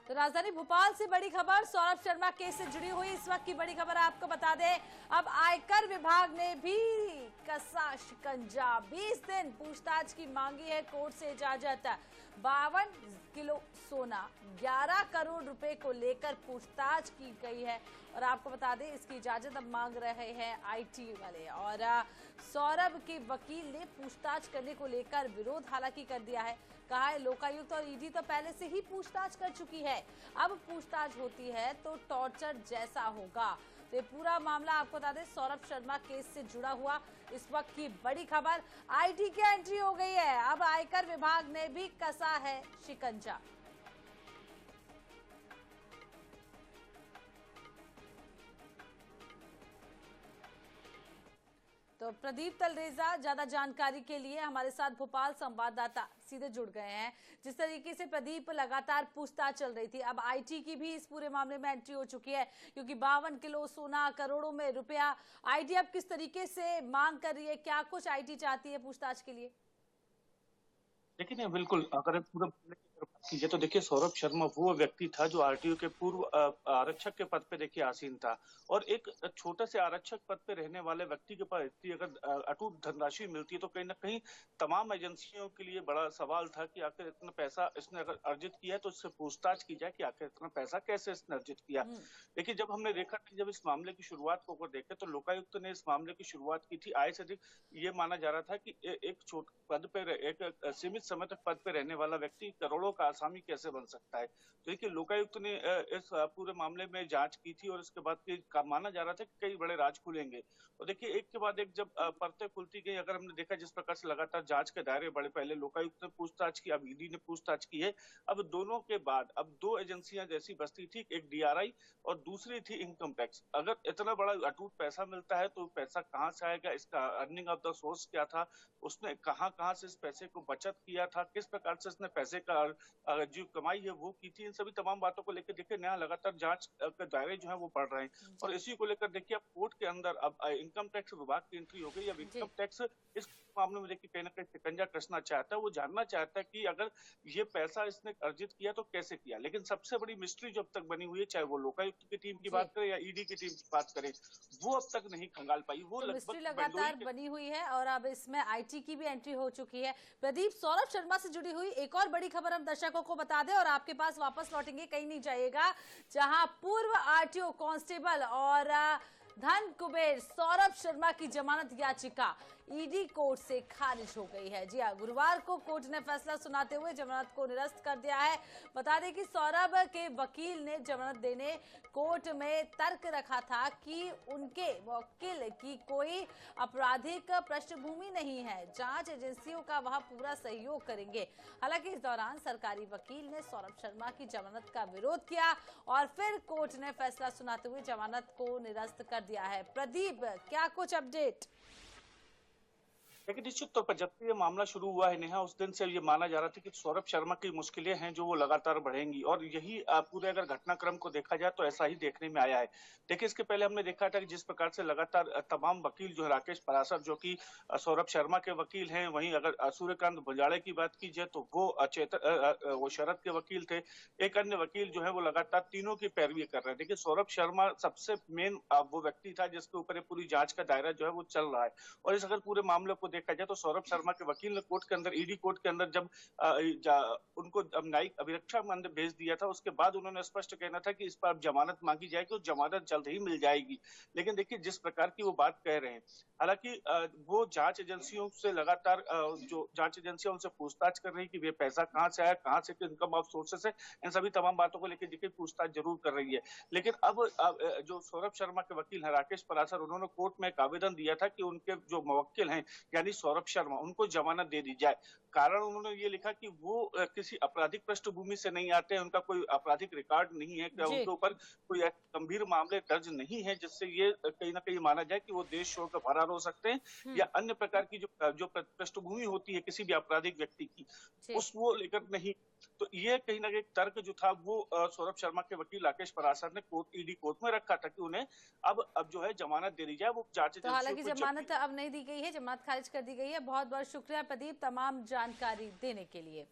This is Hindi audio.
तो राजधानी भोपाल से बड़ी खबर, सौरभ शर्मा केस से जुड़ी हुई इस वक्त की बड़ी खबर आपको बता दें। अब आयकर विभाग ने भी कसा शिकंजा, 20 दिन पूछताछ की मांगी है कोर्ट से इजाजत। 52 किलो सोना, 11 करोड़ रुपए को लेकर पूछताछ की गई है और आपको बता दें इसकी इजाजत अब मांग रहे हैं आईटी वाले। और सौरभ के वकील ने पूछताछ करने को लेकर विरोध हालांकि कर दिया है। कहा है लोकायुक्त और ईडी तो पहले से ही पूछताछ कर चुकी है, अब पूछताछ होती है तो टॉर्चर जैसा होगा। तो ये पूरा मामला आपको बता दें सौरभ शर्मा केस से जुड़ा हुआ इस वक्त की बड़ी खबर। आईटी की एंट्री हो गई है, अब आयकर विभाग ने भी कसा है शिकंजा। तो प्रदीप तलरेजा ज्यादा जानकारी के लिए हमारे साथ भोपाल संवाददाता सीधे जुड़ गए हैं। जिस तरीके से प्रदीप लगातार पूछताछ चल रही थी, अब आईटी की भी इस पूरे मामले में एंट्री हो चुकी है क्योंकि 52 किलो सोना, करोड़ों में रुपया। आईटी अब किस तरीके से मांग कर रही है, क्या कुछ आईटी चाहती है पूछताछ के लिए? देखिए नहीं, बिल्कुल अगर पूरा मामले की अगर बात कीजिए तो देखिए सौरभ शर्मा वो व्यक्ति था जो आरटीओ के पूर्व आरक्षक के पद पे देखिए आसीन था। और एक छोटे से आरक्षक पद पे रहने वाले व्यक्ति के पास इतनी अगर अटूट धनराशि मिलती है तो कहीं ना कहीं तमाम एजेंसियों के लिए बड़ा सवाल था कि आखिर इतना पैसा इसने अगर अर्जित किया है तो इससे पूछताछ की जाए कि आखिर इतना पैसा कैसे इसने अर्जित किया। देखिए जब हमने देखा कि जब इस मामले की शुरुआत को अगर देखे तो लोकायुक्त ने इस मामले की शुरुआत की थी। आय से अधिक ये माना जा रहा था कि एक छोटे पद पे एक सीमित समय तक पद पे रहने वाला व्यक्ति करोड़ों का आसामी कैसे बन सकता है। तो देखिए लोकायुक्त ने इस पूरे मामले में जांच की थी और इसके बाद माना जा रहा था कि कई बड़े राज खुलेंगे। और देखिए एक के बाद एक जब परतें खुलती गई, अगर हमने देखा जिस प्रकार से लगातार जांच के दायरे बढ़े, पहले लोकायुक्त ने पूछताछ की, अब ईडी ने पूछताछ की है। अब दोनों के बाद अब दो एजेंसियां जैसी बसती थी, एक डीआरआई और दूसरी थी इनकम टैक्स। अगर इतना बड़ा अटूट पैसा मिलता है तो पैसा कहाँ से आएगा, इसका अर्निंग ऑफ द सोर्स क्या था, उसने कहाँ से इस पैसे को बचत किया था, किस प्रकार से इसने पैसे का जो कमाई है वो की थी, इन सभी तमाम बातों को लेकर देखिए नया लगातार जांच के दायरे जो है वो बढ़ रहे हैं। और इसी को लेकर देखिए अब कोर्ट के अंदर अब इनकम टैक्स विभाग की एंट्री हो गई। अब इनकम टैक्स इस मामले में देखिए कहीं ना कहीं शिकंजा कसना चाहता है, वो जानना चाहता है कि अगर ये पैसा इसने अर्जित किया तो कैसे किया। लेकिन सबसे बड़ी मिस्ट्री जो अब तक बनी हुई है, चाहे वो लोकायुक्त की टीम की बात करें या ईडी की टीम की बात करें, वो अब तक नहीं खंगाल पाई। वो तो मिस्ट्री लगभग लगातार बनी हुई है और अब इसमें आईटी की भी एंट्री हो चुकी है। प्रदीप, सौरभ शर्मा से जुड़ी हुई एक और बड़ी खबर हम दर्शकों को बता दें और आपके पास वापस लौटेंगे, कहीं नहीं जाइएगा। जहां पूर्व आरटीओ कांस्टेबल और धन कुबेर सौरभ शर्मा की जमानत याचिका ईडी कोर्ट से खारिज हो गई है। जी हां, गुरुवार को कोर्ट ने फैसला सुनाते हुए जमानत को निरस्त कर दिया है। बता दें कि सौरभ के वकील ने जमानत देने कोर्ट में तर्क रखा था कि उनके वकील की कोई आपराधिक पृष्ठभूमि नहीं है, जांच एजेंसियों का वह पूरा सहयोग करेंगे। हालांकि इस दौरान सरकारी वकील ने सौरभ शर्मा की जमानत का विरोध किया और फिर कोर्ट ने फैसला सुनाते हुए जमानत को निरस्त कर दिया है। प्रदीप, क्या कुछ अपडेट? लेकिन निश्चित तौर पर जब से ये मामला शुरू हुआ है नेहा, उस दिन से ये माना जा रहा था कि सौरभ शर्मा की मुश्किलें हैं जो वो लगातार बढ़ेंगी और यही पूरे अगर घटनाक्रम को देखा जाए तो ऐसा ही देखने में आया है। देखिए इसके पहले हमने देखा था कि जिस प्रकार से लगातार तमाम वकील जो है, राकेश परासर जो कि सौरभ शर्मा के वकील हैं, वहीं अगर सूर्यकांत भुजाड़े की बात की जाए तो वो शरद के वकील थे। एक अन्य वकील जो है वो लगातार तीनों की पैरवी कर रहे हैं। देखिए सौरभ शर्मा सबसे मेन वो व्यक्ति था जिसके ऊपर पूरी जांच का दायरा जो है वो चल रहा है। और इस अगर पूरे मामले को देखा जाए तो सौरभ शर्मा के वकील ने कोर्ट के अंदर, ईडी कोर्ट के अंदर जब उनको न्यायिक अभिरक्षा में अंदर भेज दिया था, उसके बाद उन्होंने स्पष्ट कहना था कि इस पर अब जमानत मांगी जाएगी और जमानत जल्द ही मिल जाएगी। लेकिन देखिए जिस प्रकार की वो बात कह रहे हैं, हालांकि वो जांच एजेंसियों से लगातार जो जांच एजेंसियां उनसे पूछताछ कर रही कि वे पैसा कहां से आया, कहां से इनकम ऑफ सोर्सेस है, इन सभी तमाम बातों को लेकर देखिए पूछताछ जरूर कर रही है। लेकिन अब जो सौरभ शर्मा के वकील है राकेश परासर, उन्होंने कोर्ट में एक आवेदन दिया था कि उनके जो मुवक्किल हैं यानी सौरभ शर्मा, उनको जमानत दे दी जाए। कारण उन्होंने ये लिखा कि वो किसी आपराधिक पृष्ठभूमि से नहीं आते हैं, उनका कोई आपराधिक रिकॉर्ड नहीं है, उनके ऊपर कोई गंभीर मामले दर्ज नहीं है जिससे ये कहीं ना कहीं माना जाए कि वो देश छोड़ कर फरार हो सकते हैं या अन्य प्रकार की जो पृष्ठभूमि होती है किसी भी आपराधिक व्यक्ति की, उस वो लेकर नहीं। तो ये कहीं ना कहीं तर्क जो था वो सौरभ शर्मा के वकील राकेश परासर ने ईडी कोर्ट में रखा था कि उन्हें अब जो है जमानत दे दी जाए। वो जांच तो हालांकि जमानत अब नहीं दी गई है, जमानत खारिज कर दी गई है। बहुत बहुत शुक्रिया प्रदीप तमाम जानकारी देने के लिए।